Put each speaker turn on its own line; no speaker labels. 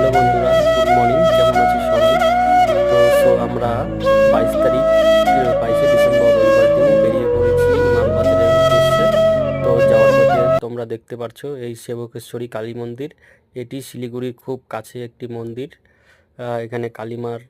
Hello বন্ধুরা, good morning. কেমন আছিস সবাই? আমরা 22 তারিখ 22শে ডিসেম্বর রবিবার দিন বেরিয়ে পড়েছি মানবাজারের উদ্দেশ্যে। তো যাওয়ার পথে তোমরা দেখতে পাচ্ছ এই সেবকেশ্বরী কালী মন্দির। এটি শিলিগুড়ির খুব কাছে একটি মন্দির। এখানে কালীমার